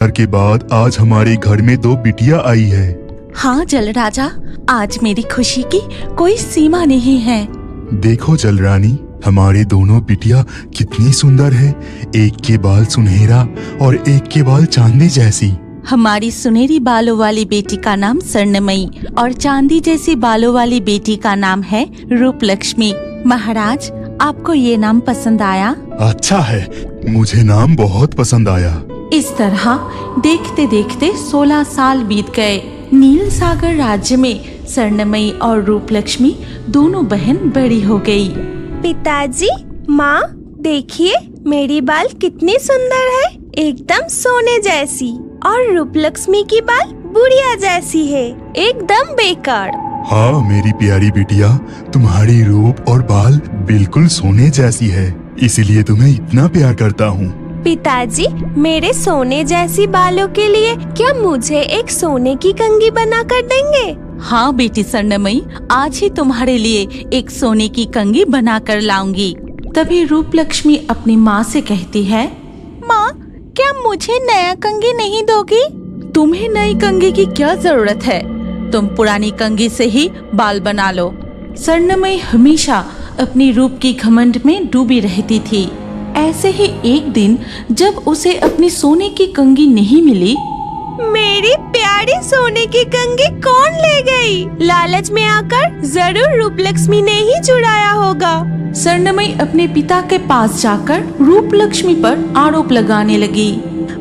के बाद आज हमारे घर में 2 बिटिया आई है। हाँ जल राजा, आज मेरी खुशी की कोई सीमा नहीं है। देखो जल रानी, हमारे दोनों बिटिया कितनी सुंदर है। एक के बाल सुनहरा और एक के बाल चांदी जैसी। हमारी सुनहरी बालों वाली बेटी का नाम स्वर्णमयी और चांदी जैसी बालों वाली बेटी का नाम है रूपलक्ष्मी। महाराज, आपको ये नाम पसंद आया? अच्छा है, मुझे नाम बहुत पसंद आया। इस तरह देखते देखते 16 साल बीत गए। नील सागर राज्य में स्वर्णमयी और रूपलक्ष्मी दोनों बहन बड़ी हो गई। पिताजी, माँ, देखिए मेरी बाल कितनी सुंदर है, एकदम सोने जैसी। और रूपलक्ष्मी की बाल बुढ़िया जैसी है, एकदम बेकार। हाँ मेरी प्यारी बिटिया, तुम्हारी रूप और बाल बिल्कुल सोने जैसी है, इसीलिए तुम्हें इतना प्यार करता हूँ। पिताजी, मेरे सोने जैसी बालों के लिए क्या मुझे एक सोने की कंघी बना कर देंगे? हाँ बेटी स्वर्णमयी, आज ही तुम्हारे लिए एक सोने की कंघी बना कर लाऊंगी। तभी रूपलक्ष्मी अपनी माँ से कहती है, माँ, क्या मुझे नया कंघी नहीं दोगी? तुम्हें नई कंघी की क्या जरूरत है? तुम पुरानी कंघी से ही बाल बना लो। स्वर्णमयी हमेशा अपनी रूप की घमंड में डूबी रहती थी। ऐसे ही एक दिन जब उसे अपनी सोने की कंघी नहीं मिली, मेरी प्यारी सोने की कंघी कौन ले गई? लालच में आकर जरूर रूपलक्ष्मी ने ही चुराया होगा। स्वर्णमयी अपने पिता के पास जाकर रूपलक्ष्मी पर आरोप लगाने लगी।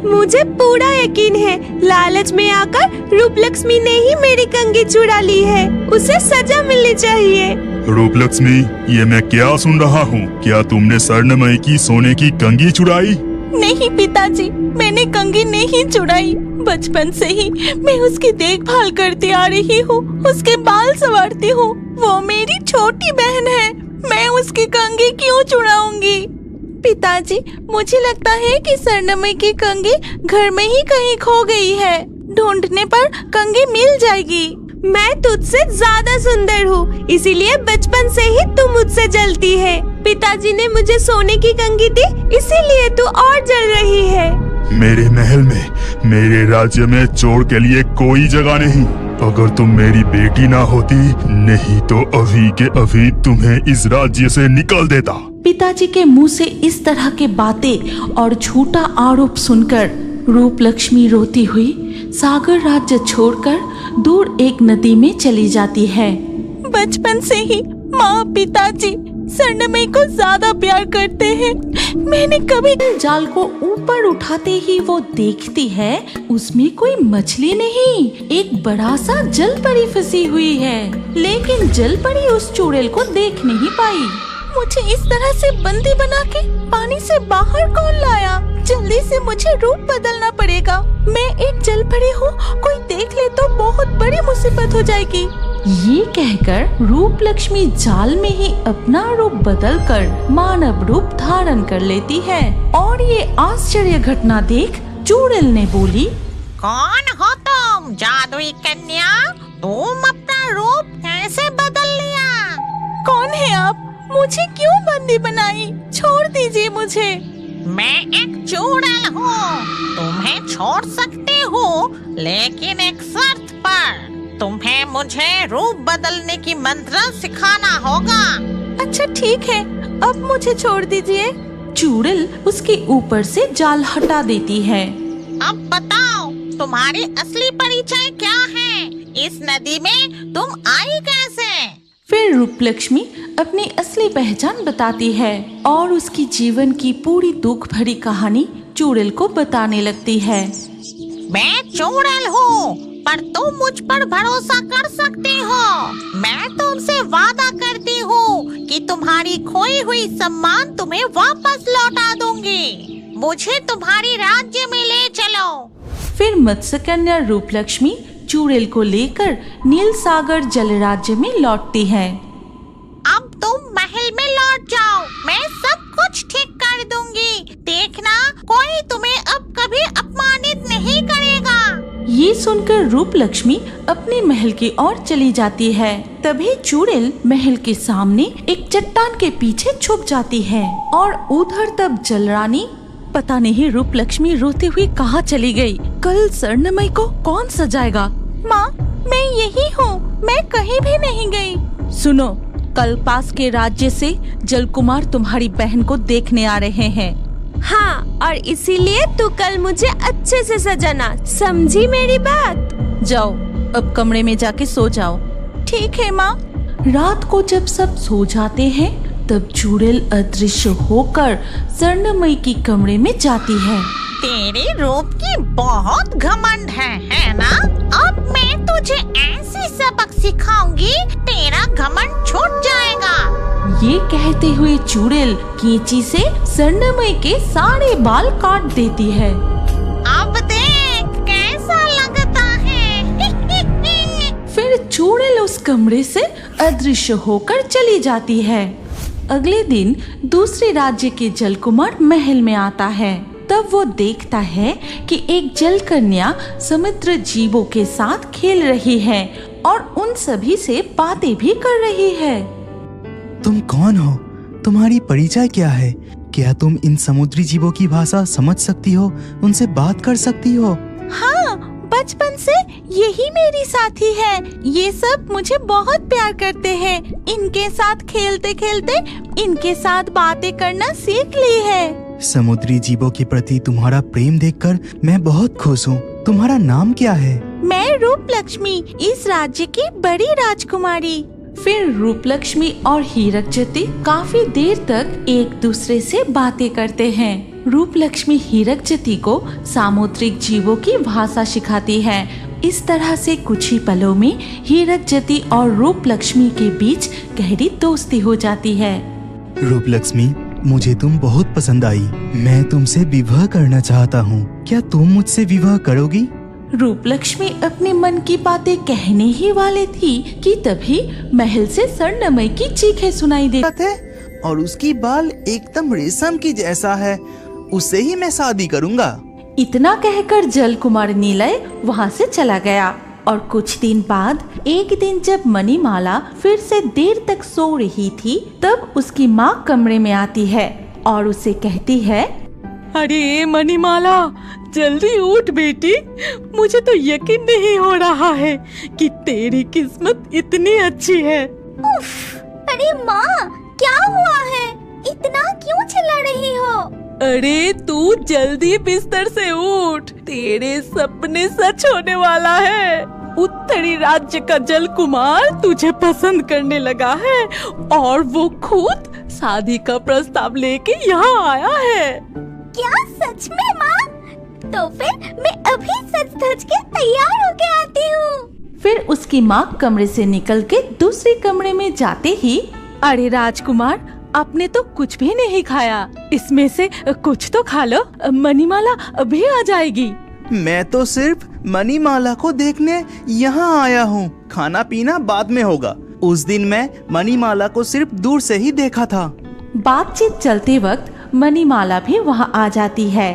मुझे पूरा यकीन है, लालच में आकर रूपलक्ष्मी ने ही मेरी कंघी चुरा ली है। उसे सजा मिलनी चाहिए। रूपलक्ष्मी, ये मैं क्या सुन रहा हूँ? क्या तुमने स्वर्णमयी की सोने की कंघी चुराई? नहीं पिताजी, मैंने कंघी नहीं चुराई। बचपन से ही मैं उसकी देखभाल करती आ रही हूँ, उसके बाल संवारती हूँ। वो मेरी छोटी बहन है, मैं उसकी कंघी क्यों चुराऊंगी? पिताजी, मुझे लगता है कि स्वर्णमयी की कंघी घर में ही कहीं खो गई है। ढूंढने पर कंघी मिल जाएगी। मैं तुझसे ज्यादा सुंदर हूँ, इसीलिए बचपन से ही तू मुझसे जलती है। पिताजी ने मुझे सोने की कंघी दी, इसीलिए तू और जल रही है। मेरे महल में, मेरे राज्य में चोर के लिए कोई जगह नहीं। अगर तुम मेरी बेटी ना होती, नहीं तो अभी के अभी तुम्हें इस राज्य से निकाल देता। पिताजी के मुंह से इस तरह के बातें और झूठा आरोप सुनकर रूपलक्ष्मी रोती हुई सागर राज्य छोड़कर दूर एक नदी में चली जाती है। बचपन से ही माँ पिताजी स्वर्णमयी को ज्यादा प्यार करते हैं। मैंने कभी जाल को ऊपर उठाते ही वो देखती है उसमें कोई मछली नहीं, एक बड़ा सा जल परी फंसी हुई है। लेकिन जल परी उस चुड़ैल को देख नहीं पाई। मुझे इस तरह से बंदी बना के पानी से बाहर कौन लाया? जल्दी से मुझे रूप बदलना पड़ेगा। मैं एक जल परी हूँ, कोई देख ले तो बहुत बड़ी मुसीबत हो जाएगी। ये कहकर रूपलक्ष्मी जाल में ही अपना रूप बदलकर मानव रूप धारण कर लेती है। और ये आश्चर्य घटना देख चुड़ैल ने बोली, कौन हो तुम जादुई कन्या? तुम अपना रूप कैसे बदल लिया? कौन है आप? मुझे क्यों बंदी बनाई? छोड़ दीजिए मुझे। मैं एक चुड़ैल हूँ, तुम्हें छोड़ सकती हूँ, लेकिन एक शर्त पर। तुम्हें मुझे रूप बदलने की मंत्र सिखाना होगा। अच्छा ठीक है, अब मुझे छोड़ दीजिए। चुड़ैल उसके ऊपर से जाल हटा देती है। अब बताओ, तुम्हारी असली परिचय क्या है? इस नदी में तुम आई कैसे? फिर रूपलक्ष्मी अपनी असली पहचान बताती है और उसकी जीवन की पूरी दुख भरी कहानी चुड़ैल को बताने लगती है। मैं चुड़ैल हूँ, पर तुम मुझ पर भरोसा कर सकती हो। मैं तुमसे वादा करती हूँ कि तुम्हारी खोई हुई सम्मान तुम्हें वापस लौटा दूंगी। मुझे तुम्हारी राज्य में ले चलो। फिर मत्स्य कन्या रूपलक्ष्मी चुड़ैल को लेकर नील सागर जल राज्य में लौटती है। अब तुम महल में लौट जाओ, मैं सब कुछ ठीक कर दूंगी। देखना, कोई तुम्हें अब कभी अपमानित नहीं करेगा। ये सुनकर रूपलक्ष्मी अपने महल की ओर चली जाती है। तभी चुड़ैल महल के सामने एक चट्टान के पीछे छुप जाती है और उधर तब जल रानी पता नहीं रूप लक्ष्मी रोती हुई कहाँ चली गई। कल स्वर्णमयी को कौन सजाएगा? माँ, मैं यही हूँ, मैं कहीं भी नहीं गई। सुनो, कल पास के राज्य से जलकुमार तुम्हारी बहन को देखने आ रहे हैं। हाँ, और इसीलिए तू कल मुझे अच्छे से सजाना, समझी मेरी बात? जाओ, अब कमरे में जाके सो जाओ। ठीक है माँ। रात को जब सब सो जाते हैं तब चुड़ैल अदृश्य होकर स्वर्णमयी की कमरे में जाती है। तेरे रूप की बहुत घमंड है ना? अब मैं तुझे ऐसी सबक सिखाऊंगी, तेरा घमंड छूट जाएगा। ये कहते हुए चुड़ैल कैंची से स्वर्णमयी के सारे बाल काट देती है। अब देख कैसा लगता है। फिर चुड़ैल उस कमरे से अदृश्य होकर चली जाती है। अगले दिन दूसरे राज्य के जलकुमार महल में आता है। तब वो देखता है कि एक जल कन्या समुद्र जीवों के साथ खेल रही है और उन सभी से बातें भी कर रही है। तुम कौन हो? तुम्हारी परिचय क्या है? क्या तुम इन समुद्री जीवों की भाषा समझ सकती हो? उनसे बात कर सकती हो? हाँ, बचपन से यही मेरी साथी है। ये सब मुझे बहुत प्यार करते हैं। इनके साथ खेलते खेलते इनके साथ बातें करना सीख ली है। समुद्री जीवों के प्रति तुम्हारा प्रेम देखकर मैं बहुत खुश हूँ। तुम्हारा नाम क्या है? मैं रूप लक्ष्मी, इस राज्य की बड़ी राजकुमारी। फिर रूप लक्ष्मी और हीरकजती काफी देर तक एक दूसरे से बातें करते हैं। रूप लक्ष्मी हीरकजती को सामुद्रिक जीवों की भाषा सिखाती है। इस तरह से कुछ ही पलों में हीरकजती और रूप लक्ष्मी के बीच गहरी दोस्ती हो जाती है। रूप लक्ष्मी, मुझे तुम बहुत पसंद आई। मैं तुमसे विवाह करना चाहता हूँ। क्या तुम मुझसे विवाह करोगी? रूप लक्ष्मी अपने मन की बातें कहने ही वाले थी कि तभी महल से स्वर्णमयी की चीखें सुनाई दे। और उसकी बाल एकदम रेशम की जैसा है, उससे ही मैं शादी करूँगा। इतना कहकर जलकुमार नीलय वहाँ से चला गया। और कुछ दिन बाद एक दिन जब मणिमाला फिर से देर तक सो रही थी, तब उसकी माँ कमरे में आती है और उसे कहती है, अरे मणिमाला, जल्दी उठ बेटी। मुझे तो यकीन नहीं हो रहा है कि तेरी किस्मत इतनी अच्छी है। उफ, अरे माँ, क्या हुआ है? इतना क्यों चिल्ला रही हो? अरे तू जल्दी बिस्तर से उठ, तेरे सपने सच होने वाला है। उत्तरी राज्य का जलकुमार तुझे पसंद करने लगा है और वो खुद शादी का प्रस्ताव लेके यहाँ आया है। क्या सच में माँ? तो फिर मैं अभी सच धज के तैयार होके आती हूँ। फिर उसकी माँ कमरे से निकल के दूसरे कमरे में जाते ही, अरे राजकुमार, आपने तो कुछ भी नहीं खाया, इसमें से कुछ तो खा लो, मणिमाला अभी आ जाएगी। मैं तो सिर्फ मणिमाला को देखने यहाँ आया हूँ। खाना पीना बाद में होगा। उस दिन मैं मणिमाला को सिर्फ दूर से ही देखा था। बातचीत चलते वक्त मणिमाला भी वहाँ आ जाती है।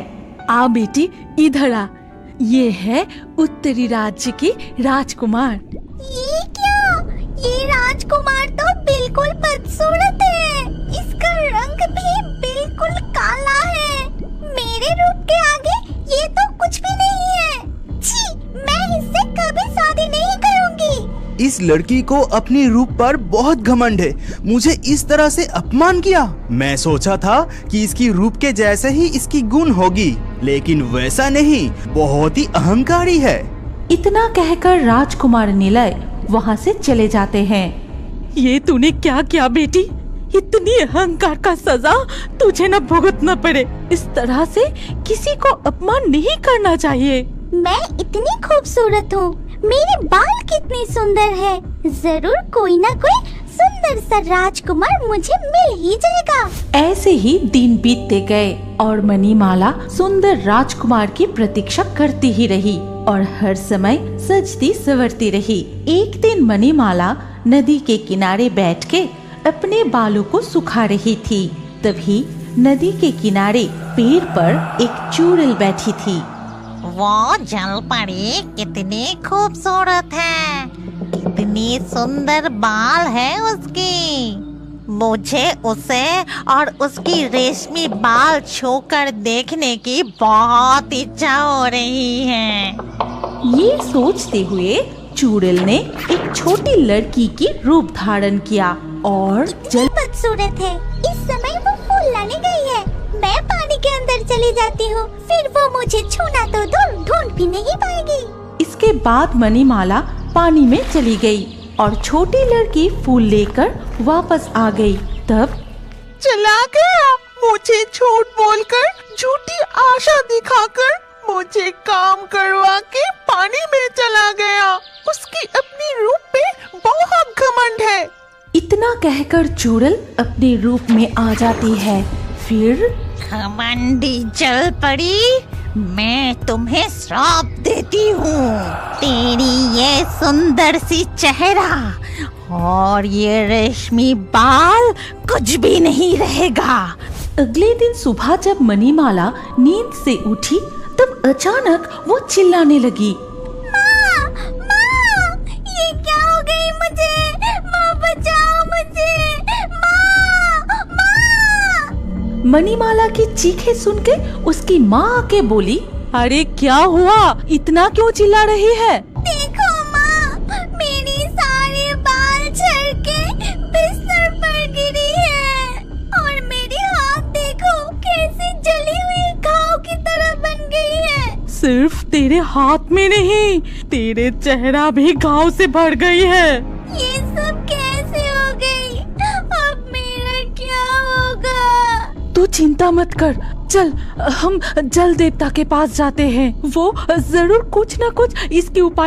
आ बेटी, इधर आ। ये है उत्तरी राज्य की राजकुमार। ये क्या? ये राजकुमार तो बिल्कुल बदसूरत है। इसका रंग भी बिल्कुल काला है। मेरे रूप के आगे ये तो कुछ भी नहीं है। छी, मैं इससे कभी शादी नहीं करूंगी। इस लड़की को अपने रूप पर बहुत घमंड है। मुझे इस तरह से अपमान किया। मैं सोचा था कि इसकी रूप के जैसे ही इसकी गुण होगी, लेकिन वैसा नहीं, बहुत ही अहंकारी है। इतना कहकर राजकुमार निलय वहाँ से चले जाते हैं। ये तूने क्या किया बेटी? इतनी अहंकार का सजा तुझे न भुगतना पड़े। इस तरह से किसी को अपमान नहीं करना चाहिए। मैं इतनी खूबसूरत हूँ, मेरे बाल कितने सुंदर है। जरूर कोई ना कोई सुंदर सा राजकुमार मुझे मिल ही जाएगा। ऐसे ही दिन बीतते गए और मणिमाला सुंदर राजकुमार की प्रतीक्षा करती ही रही और हर समय सजती संवरती रही। एक दिन मणिमाला नदी के किनारे बैठ के अपने बालों को सुखा रही थी। तभी नदी के किनारे पेड़ पर एक चुड़ैल बैठी थी। वो जलपरी कितनी खूबसूरत है, कितनी सुंदर बाल है उसकी। मुझे उसे और उसकी रेशमी बाल छूकर देखने की बहुत इच्छा हो रही है। ये सोचते हुए चुड़ैल ने एक छोटी लड़की की रूप धारण किया और जल बदसूरत है। इस समय वो फूल लाने गई है। मैं पानी के अंदर चली जाती हूँ, फिर वो मुझे छूना तो दूर ढूंढ भी नहीं पाएगी। इसके बाद मणिमाला पानी में चली गई और छोटी लड़की फूल लेकर वापस आ गई। तब चला गया, मुझे झूठ बोलकर, झूठी आशा दिखाकर मुझे काम करवा के पानी में चला गया। उसकी अपनी रूप पे बहुत घमंड है। इतना कहकर चुड़ैल अपने रूप में आ जाती है। फिर घमंडी जल पड़ी, मैं तुम्हें श्राप देती हूँ। तेरी ये सुंदर सी चेहरा और ये रेशमी बाल कुछ भी नहीं रहेगा। अगले दिन सुबह जब मणिमाला नींद से उठी तब अचानक वो चिल्लाने लगी। माँ, माँ, ये क्या हो गई मुझे? माँ बचाओ मुझे, माँ, माँ। मणिमाला की चीखें सुन के उसकी माँ आके बोली, अरे क्या हुआ, इतना क्यों चिल्ला रही है? देखो माँ, मेरी सारे बाल झड़ के बिस्तर पर गिरी है और मेरे हाथ देखो कैसे जली हुई घाव की तरह बन गई है। सिर्फ तेरे हाथ में नहीं, तेरे चेहरा भी घाव से भर गई है। ये सब कैसे हो गई? अब मेरा क्या होगा? तू चिंता मत कर, चल हम जल देवता के पास जाते हैं। वो जरूर कुछ न कुछ इसके उपाय